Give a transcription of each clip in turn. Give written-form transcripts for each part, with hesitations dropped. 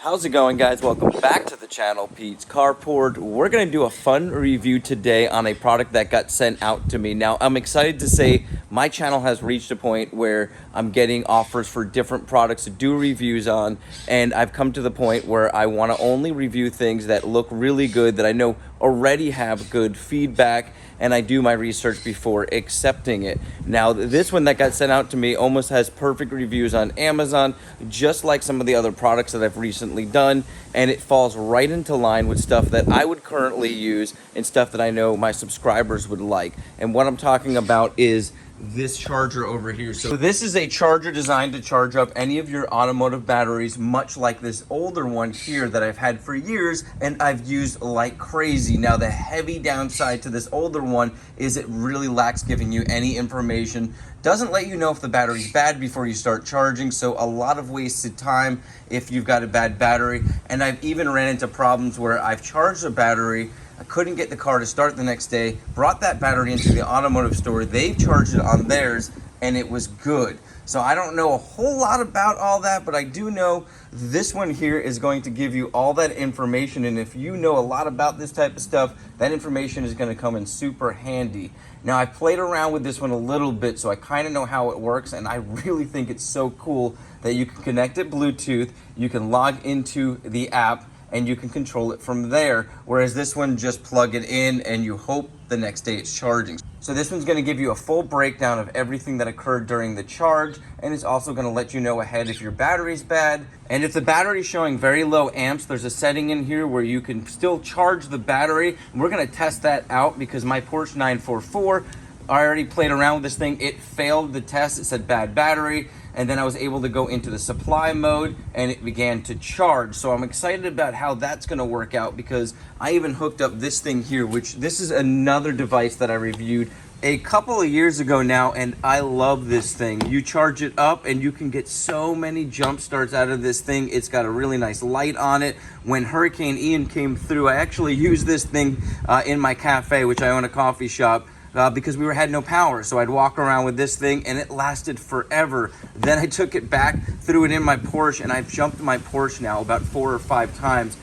How's it going, guys? Welcome back to the channel, Pete's Carport. We're going to do a fun review today on a product that got sent out to me. Now, I'm excited to say my channel has reached a point where I'm getting offers for different products to do reviews on, and I've come to the point where I want to only review things that look really good, that I know already have good feedback, and I do my research before accepting it. Now, this one that got sent out to me almost has perfect reviews on Amazon, just like some of the other products that I've recently done, and it falls right into line with stuff that I would currently use and stuff that I know my subscribers would like. And what I'm talking about is this charger over here. So this is a charger designed to charge up any of your automotive batteries, much like this older one here that I've had for years and I've used like crazy. Now, the heavy downside to this older one is it really lacks giving you any information, doesn't let you know if the battery's bad before you start charging, so a lot of wasted time if you've got a bad battery. And I've even ran into problems where I've charged a battery, I couldn't get the car to start the next day, brought that battery into the automotive store, they've charged it on theirs, and it was good. So I don't know a whole lot about all that, but I do know this one here is going to give you all that information, and if you know a lot about this type of stuff, that information is going to come in super handy. Now, I played around with this one a little bit, so I kind of know how it works, and I really think it's so cool that you can connect it Bluetooth, you can log into the app, and you can control it from there, whereas this one, just plug it in and you hope the next day it's charging. So this one's going to give you a full breakdown of everything that occurred during the charge, and it's also going to let you know ahead if your battery's bad. And if the battery's showing very low amps, there's a setting in here where you can still charge the battery, and we're going to test that out because my Porsche 944, I already played around with this thing. It failed the test. It said bad battery. And then I was able to go into the supply mode and it began to charge. So I'm excited about how that's going to work out because I even hooked up this thing here, which this is another device that I reviewed a couple of years ago now, and I love this thing. You charge it up and you can get so many jump starts out of this thing. It's got a really nice light on it. When Hurricane Ian came through, I actually used this thing in my cafe, which I own a coffee shop, because we had no power. So I'd walk around with this thing and it lasted forever. Then I took it back, threw it in my Porsche, and I've jumped my Porsche now about 4 or 5 times.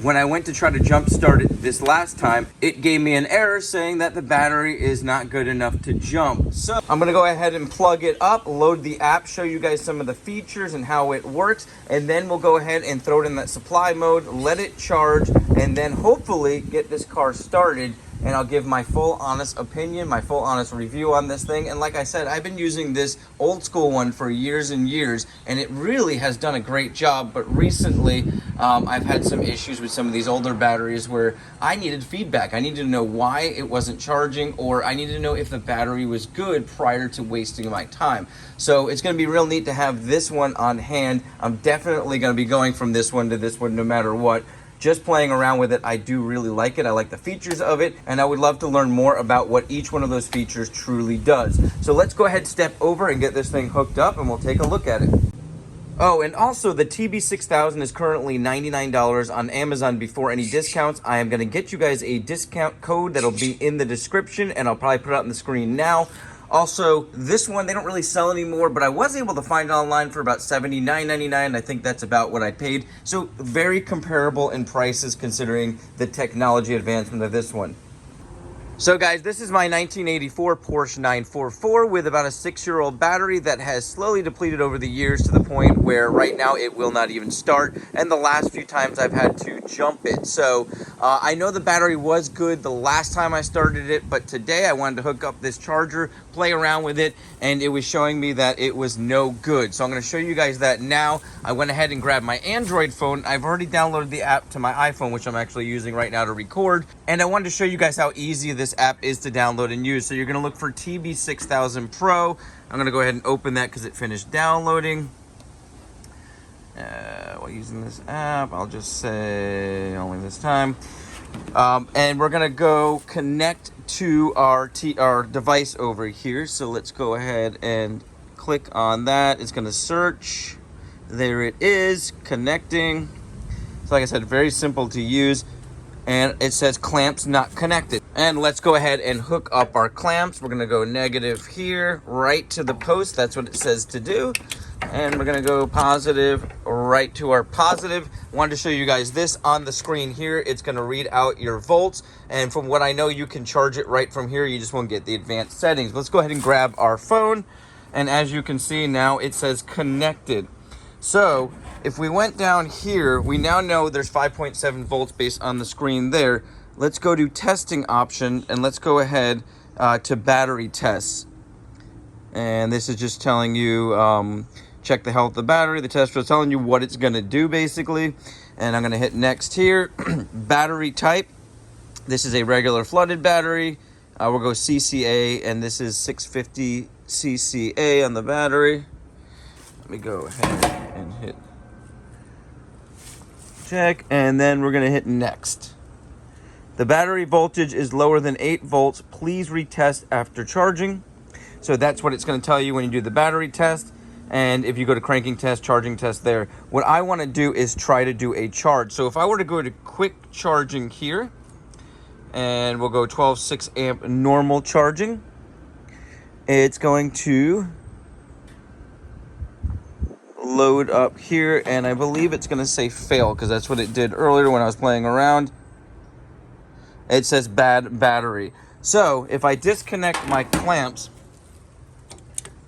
When I went to try to jump start it this last time, it gave me an error saying that the battery is not good enough to jump. So I'm gonna go ahead and plug it up, load the app, show you guys some of the features and how it works, and then we'll go ahead and throw it in that supply mode, let it charge, and then hopefully get this car started. And I'll give my full honest opinion, my full honest review on this thing. And like I said, I've been using this old school one for years and years, and it really has done a great job. But recently, I've had some issues with some of these older batteries where I needed feedback. I needed to know why it wasn't charging, or I needed to know if the battery was good prior to wasting my time. So it's gonna be real neat to have this one on hand. I'm definitely gonna be going from this one to this one no matter what. Just playing around with it, I do really like it. I like the features of it, and I would love to learn more about what each one of those features truly does. So let's go ahead, step over and get this thing hooked up, and we'll take a look at it. Oh, and also the tb6000 is currently $99 on Amazon before any discounts. I am gonna get you guys a discount code that'll be in the description, and I'll probably put it out on the screen now. Also, this one, they don't really sell anymore, but I was able to find it online for about $79.99. I think that's about what I paid. So very comparable in prices considering the technology advancement of this one. So guys, this is my 1984 Porsche 944 with about a 6-year-old battery that has slowly depleted over the years to the point where right now it will not even start, and the last few times I've had to jump it. So I know the battery was good the last time I started it, but today I wanted to hook up this charger, play around with it, and it was showing me that it was no good. So I'm going to show you guys that now. I went ahead and grabbed my Android phone. I've already downloaded the app to my iPhone, which I'm actually using right now to record, and I wanted to show you guys how easy this app is to download and use. So you're going to look for tb6000 Pro. I'm going to go ahead and open that because it finished downloading. While using this app, I'll just say only this time. And we're going to go connect to our device over here. So let's go ahead and click on that. It's going to search. There it is, connecting. So like I said, very simple to use. And it says clamps not connected. And let's go ahead and hook up our clamps. We're gonna go negative here, right to the post. That's what it says to do. And we're gonna go positive right to our positive. Wanted to show you guys this on the screen here. It's gonna read out your volts. And from what I know, you can charge it right from here. You just won't get the advanced settings. Let's go ahead and grab our phone. And as you can see now, it says connected. So if we went down here, we now know there's 5.7 volts based on the screen there. Let's go to testing option and let's go ahead to battery tests. And this is just telling you, check the health of the battery. The tester is telling you what it's gonna do basically. And I'm gonna hit next here. Battery type. This is a regular flooded battery. We'll go CCA, and this is 650 CCA on the battery. Let me go ahead and hit check, and then we're gonna hit next. The battery voltage is lower than 8 volts. Please retest after charging. So that's what it's gonna tell you when you do the battery test. And if you go to cranking test, charging test there. What I wanna do is try to do a charge. So if I were to go to quick charging here, and we'll go 12.6 amp normal charging, it's going to load up here, and I believe it's going to say fail because that's what it did earlier when I was playing around. It says bad battery. So if I disconnect my clamps,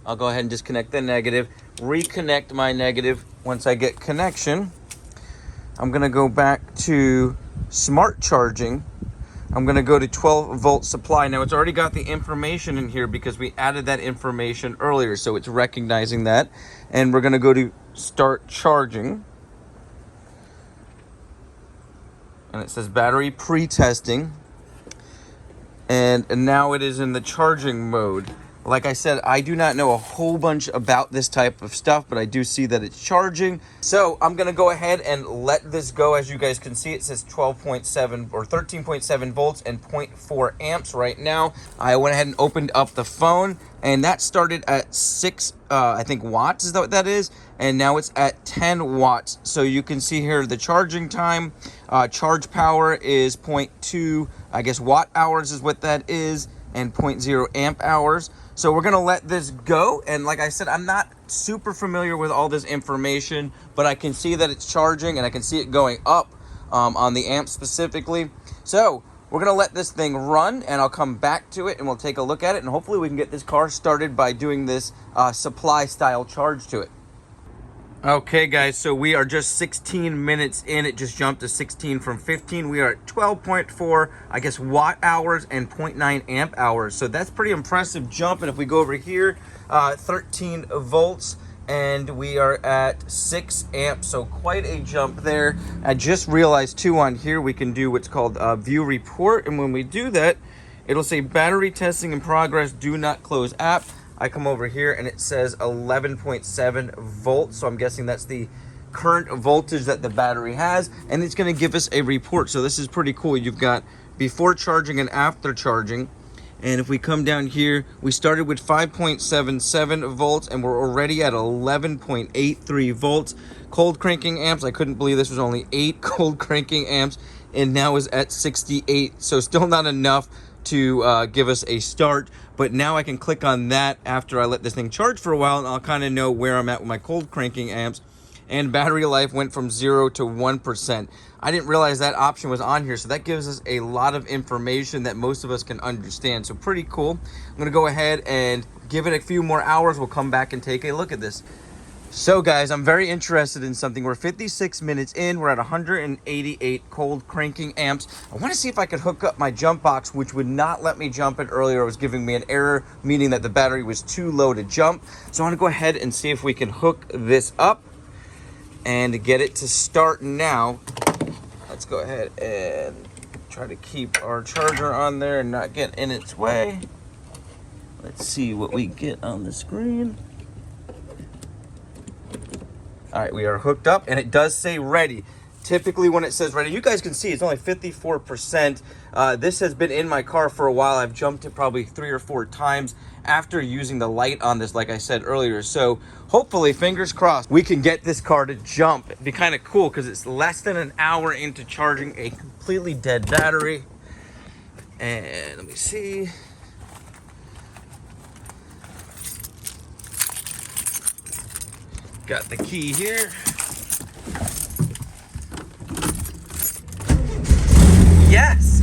I'll go ahead and disconnect the negative, reconnect my negative. Once I get connection, I'm going to go back to smart charging. I'm gonna go to 12 volt supply. Now it's already got the information in here because we added that information earlier, so it's recognizing that. And we're gonna go to start charging. And it says battery pre-testing. And now it is in the charging mode. Like I said, I do not know a whole bunch about this type of stuff, but I do see that it's charging. So I'm gonna go ahead and let this go. As you guys can see, it says 12.7 or 13.7 volts and 0.4 amps right now. I went ahead and opened up the phone, and that started at 6, I think watts is that what that is? And now it's at 10 watts. So you can see here the charging time, charge power is 0.2, I guess watt hours is what that is, and 0.0 amp hours. So we're gonna let this go. And like I said, I'm not super familiar with all this information, but I can see that it's charging and I can see it going up on the amp specifically. So we're gonna let this thing run, and I'll come back to it and we'll take a look at it, and hopefully we can get this car started by doing this supply style charge to it. Okay guys, so we are just 16 minutes in. It just jumped to 16 from 15. We are at 12.4, I guess, watt hours and 0.9 amp hours. So that's pretty impressive jump. And if we go over here, 13 volts, and we are at 6 amps. So quite a jump there. I just realized too on here, we can do what's called view report. And when we do that, it'll say battery testing in progress, do not close app. I come over here and it says 11.7 volts. So I'm guessing that's the current voltage that the battery has. And it's gonna give us a report. So this is pretty cool. You've got before charging and after charging. And if we come down here, we started with 5.77 volts and we're already at 11.83 volts. Cold cranking amps, I couldn't believe this was only 8 cold cranking amps, and now is at 68. So still not enough to give us a start, but now I can click on that after I let this thing charge for a while, and I'll kind of know where I'm at with my cold cranking amps. And battery life went from 0 to 1%. I didn't realize that option was on here, so that gives us a lot of information that most of us can understand. So pretty cool. I'm gonna go ahead and give it a few more hours. We'll come back and take a look at this. So guys, I'm very interested in something. We're 56 minutes in. We're at 188 cold cranking amps. I want to see if I could hook up my jump box, which would not let me jump it earlier. It was giving me an error, meaning that the battery was too low to jump. So I want to go ahead and see if we can hook this up and get it to start now. Let's go ahead and try to keep our charger on there and not get in its way. Let's see what we get on the screen. All right, we are hooked up, and it does say ready. Typically when it says ready, you guys can see it's only 54%. This has been in my car for a while. I've jumped it probably 3 or 4 times after using the light on this, like I said earlier. So hopefully, fingers crossed, we can get this car to jump. It'd be kind of cool because it's less than an hour into charging a completely dead battery. And let me see. Got the key here. Yes,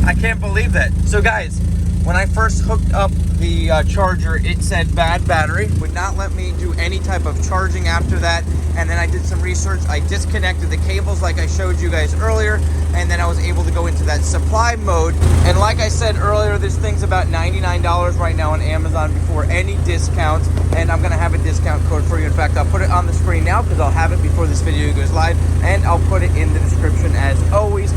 I can't believe that. So guys, when I first hooked up the charger, it said bad battery, would not let me do any type of charging after that. And then I did some research. I disconnected the cables like I showed you guys earlier, and then I was able to go into that supply mode. And like I said earlier, this thing's about $99 right now on Amazon before any discounts, and I'm gonna have a discount code for you. In fact, I'll put it on the screen now because I'll have it before this video goes live, and I'll put it in the description as always.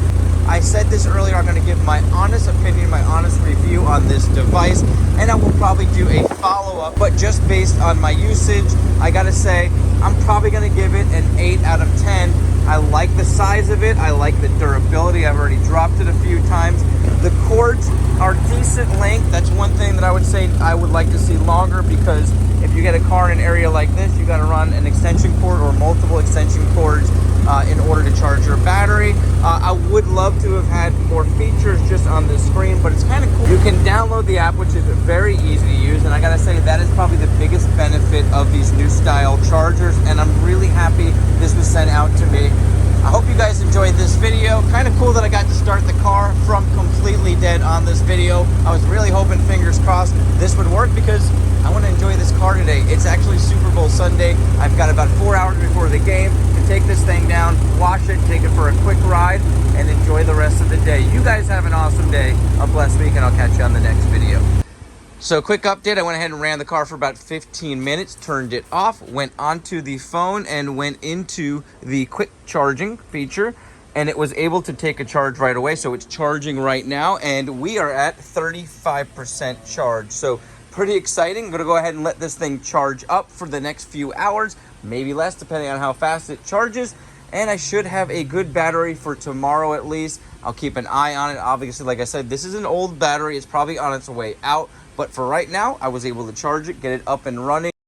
I said this earlier, I'm going to give my honest opinion, my honest review on this device, and I will probably do a follow-up, but just based on my usage, I got to say, I'm probably going to give it an 8 out of 10. I like the size of it, I like the durability, I've already dropped it a few times. The cords are decent length. That's one thing that I would say I would like to see longer, because if you get a car in an area like this, you got to run an extension cord or multiple extension cords in order to charge your battery. I would love to have had more features just on the screen, but it's kind of cool. You can download the app, which is very easy to use, and I gotta say that is probably the biggest benefit of these new style chargers, and I'm really happy this was sent out to me. I hope you guys enjoyed this video. Kind of cool that I got to start the car from completely dead on this video. I was really hoping, fingers crossed, this would work, because I want to enjoy this car today. It's actually Super Bowl Sunday. I've got about 4 hours before the game to take this thing down, wash it, take it for a quick ride, and enjoy the rest of the day. You guys have an awesome day, a blessed week, and I'll catch you on the next video. So quick update, I went ahead and ran the car for about 15 minutes, turned it off, went onto the phone and went into the quick charging feature, and it was able to take a charge right away. So it's charging right now, and we are at 35% charge. So pretty exciting. I'm gonna go ahead and let this thing charge up for the next few hours, maybe less depending on how fast it charges. And I should have a good battery for tomorrow at least. I'll keep an eye on it. Obviously, like I said, this is an old battery. It's probably on its way out. But for right now, I was able to charge it, get it up and running.